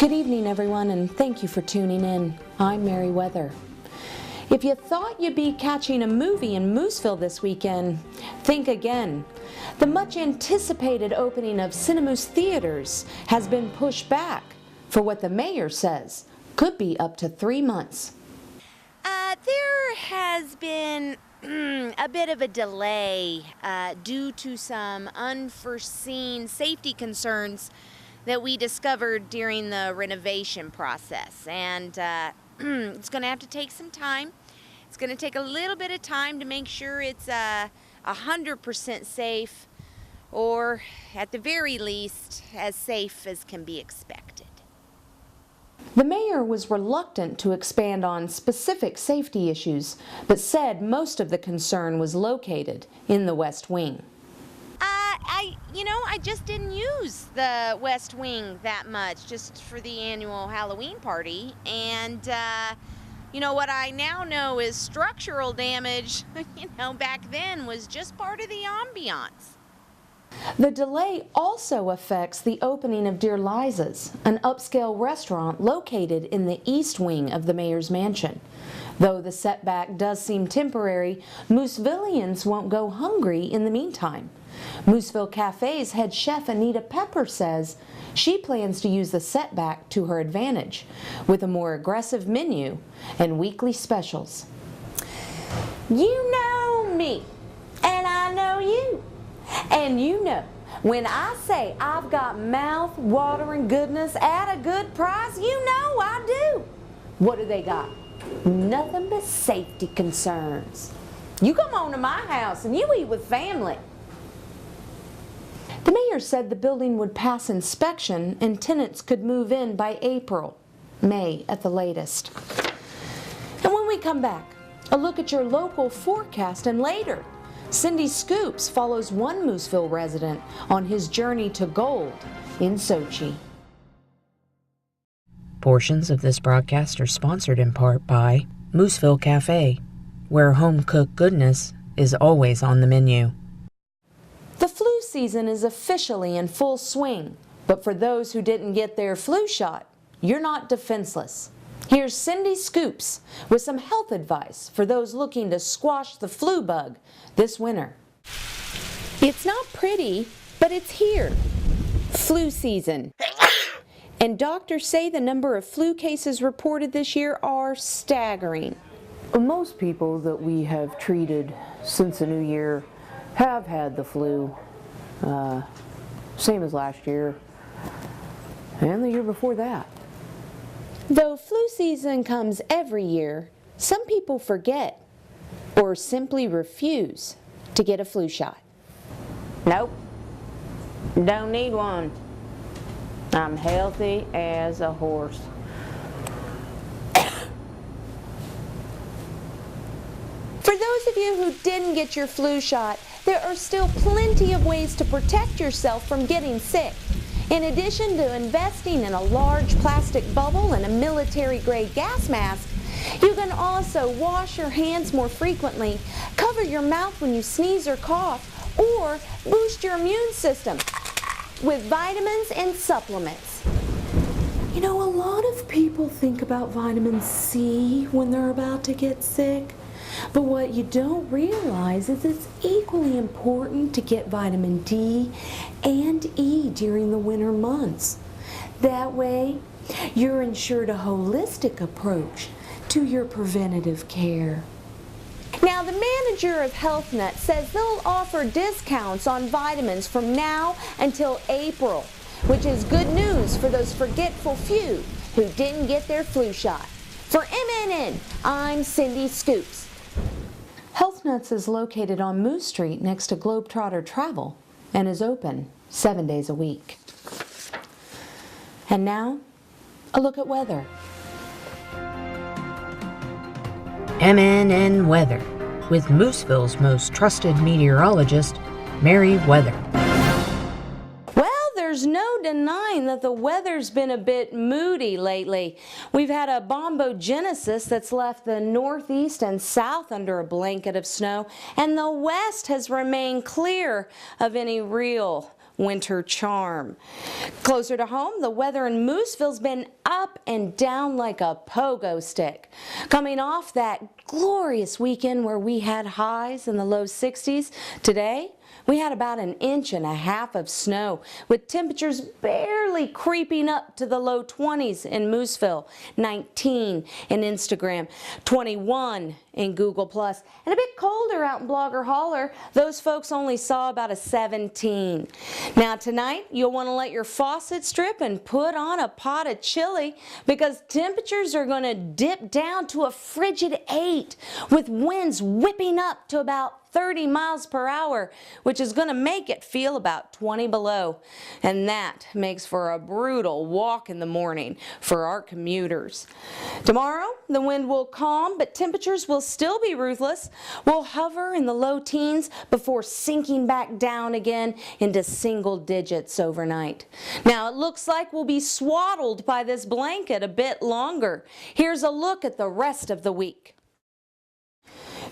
Good evening, everyone, and thank you for tuning in. I'm Mary Weather. If you thought you'd be catching a movie in Mooseville this weekend, think again. The much anticipated opening of Cinemoose theaters has been pushed back for what the mayor says could be up to 3 months. There has been a bit of a delay due to some unforeseen safety concerns that we discovered during the renovation process, and it's going to have to take some time. It's going to take a little bit of time to make sure it's 100% safe, or at the very least as safe as can be expected. The mayor was reluctant to expand on specific safety issues, but said most of the concern was located in the West Wing. I just didn't use the West Wing that much, just for the annual Halloween party. And, what I now know is structural damage, back then was just part of the ambiance. The delay also affects the opening of Dear Liza's, an upscale restaurant located in the east wing of the mayor's mansion. Though the setback does seem temporary, Moosevillians won't go hungry in the meantime. Mooseville Cafe's head chef Anita Pepper says she plans to use the setback to her advantage with a more aggressive menu and weekly specials. You know me, and I know you. And when I say I've got mouth-watering goodness at a good price, I do. What do they got? Nothing but safety concerns. You come on to my house and you eat with family. The mayor said the building would pass inspection and tenants could move in by April, May at the latest. And when we come back, a look at your local forecast, and later, Cindy Scoops follows one Mooseville resident on his journey to gold in Sochi. Portions of this broadcast are sponsored in part by Mooseville Cafe, where home-cooked goodness is always on the menu. The flu season is officially in full swing, but for those who didn't get their flu shot, you're not defenseless. Here's Cindy Scoops with some health advice for those looking to squash the flu bug this winter. It's not pretty, but it's here. Flu season. And doctors say the number of flu cases reported this year are staggering. Most people that we have treated since the new year have had the flu, same as last year and the year before that. Though flu season comes every year, some people forget or simply refuse to get a flu shot. Nope, don't need one. I'm healthy as a horse. For those of you who didn't get your flu shot, there are still plenty of ways to protect yourself from getting sick. In addition to investing in a large plastic bubble and a military-grade gas mask, you can also wash your hands more frequently, cover your mouth when you sneeze or cough, or boost your immune system with vitamins and supplements. A lot of people think about vitamin C when they're about to get sick, but what you don't realize is it's equally important to get vitamin D and E during the winter months. That way, you're ensured a holistic approach to your preventative care. Now, the manager of HealthNet says they'll offer discounts on vitamins from now until April, which is good news for those forgetful few who didn't get their flu shot. For MNN, I'm Cindy Scoops. HealthNets is located on Moose Street next to Globetrotter Travel and is open 7 days a week. And now, a look at weather. MNN Weather, with Mooseville's most trusted meteorologist, Mary Weather. Well, there's no denying that the weather's been a bit moody lately. We've had a bombogenesis that's left the northeast and south under a blanket of snow, and the west has remained clear of any real winter charm. Closer to home, the weather in Mooseville's been up and down like a pogo stick. Coming off that glorious weekend where we had highs in the low 60s, today we had about 1.5 inches of snow, with temperatures barely creeping up to the low 20s in Mooseville, 19 in Instagram, 21 in Google+, and a bit colder out in Blogger Holler. Those folks only saw about a 17. Now tonight, you'll want to let your faucet drip and put on a pot of chili, because temperatures are going to dip down to a frigid 8, with winds whipping up to about 30 miles per hour, which is going to make it feel about 20 below. And that makes for a brutal walk in the morning for our commuters. Tomorrow, the wind will calm, but temperatures will still be ruthless. We'll hover in the low teens before sinking back down again into single digits overnight. Now, it looks like we'll be swaddled by this blanket a bit longer. Here's a look at the rest of the week.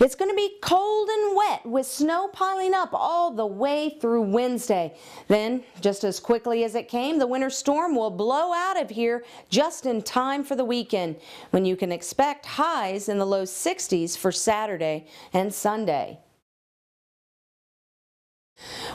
It's going to be cold and wet with snow piling up all the way through Wednesday. Then, just as quickly as it came, the winter storm will blow out of here just in time for the weekend, when you can expect highs in the low 60s for Saturday and Sunday.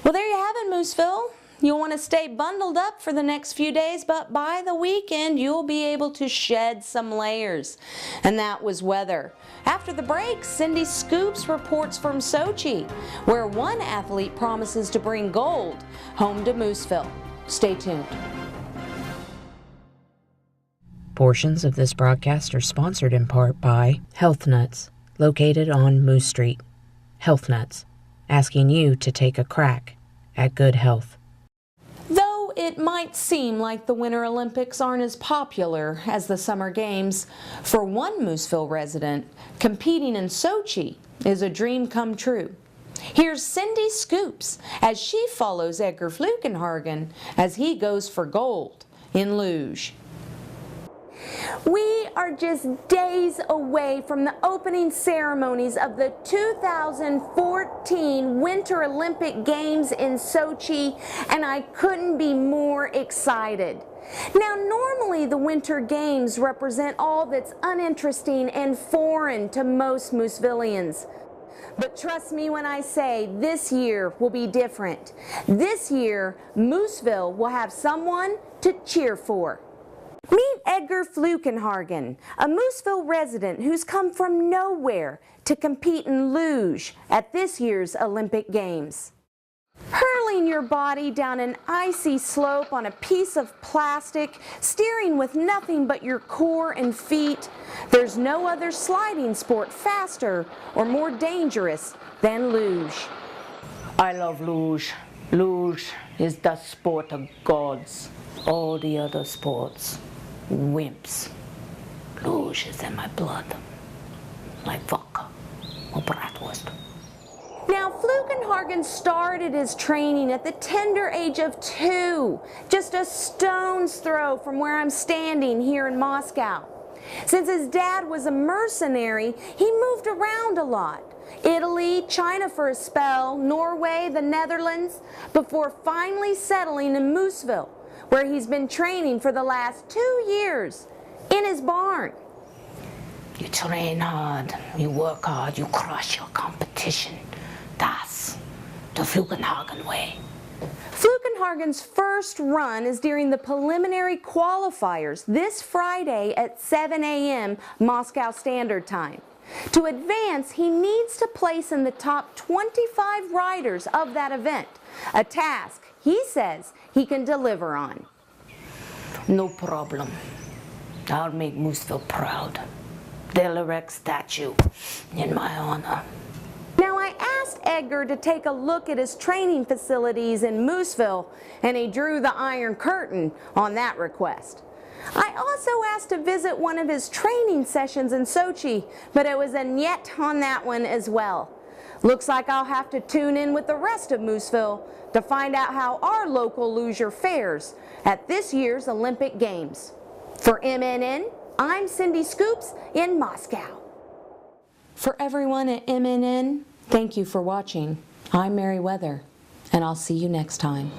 Well, there you have it, Mooseville. You'll want to stay bundled up for the next few days, but by the weekend, you'll be able to shed some layers. And that was weather. After the break, Cindy Scoops reports from Sochi, where one athlete promises to bring gold home to Mooseville. Stay tuned. Portions of this broadcast are sponsored in part by Health Nuts, located on Moose Street. Health Nuts, asking you to take a crack at good health. It might seem like the Winter Olympics aren't as popular as the Summer Games. For one Mooseville resident, competing in Sochi is a dream come true. Here's Cindy Scoops as she follows Edgar Flukenhagen as he goes for gold in luge. We are just days away from the opening ceremonies of the 2014 Winter Olympic Games in Sochi, and I couldn't be more excited. Now, normally the Winter Games represent all that's uninteresting and foreign to most Moosevillians. But trust me when I say this year will be different. This year, Mooseville will have someone to cheer for. Meet Edgar Flukenhagen, a Mooseville resident who's come from nowhere to compete in luge at this year's Olympic Games. Hurling your body down an icy slope on a piece of plastic, steering with nothing but your core and feet, there's no other sliding sport faster or more dangerous than luge. I love luge. Luge is the sport of gods. All the other sports, wimps. Luge is in my blood, like vodka or bratwurst. Now, Flukenhagen started his training at the tender age of 2, just a stone's throw from where I'm standing here in Moscow. Since his dad was a mercenary, he moved around a lot. Italy, China for a spell, Norway, the Netherlands, before finally settling in Mooseville, where he's been training for the last 2 years in his barn. You train hard, you work hard, you crush your competition. That's the Flukenhagen way. Flukenhagen's first run is during the preliminary qualifiers this Friday at 7 a.m. Moscow Standard Time. To advance, he needs to place in the top 25 riders of that event, a task he says he can deliver on. No problem. I'll make Mooseville proud. They'll erect a statue in my honor. Now, I asked Edgar to take a look at his training facilities in Mooseville, and he drew the Iron Curtain on that request. I also asked to visit one of his training sessions in Sochi, but it was a niet on that one as well. Looks like I'll have to tune in with the rest of Mooseville to find out how our local luger fares at this year's Olympic Games. For MNN, I'm Cindy Scoops in Moscow. For everyone at MNN, thank you for watching. I'm Mary Weather, and I'll see you next time.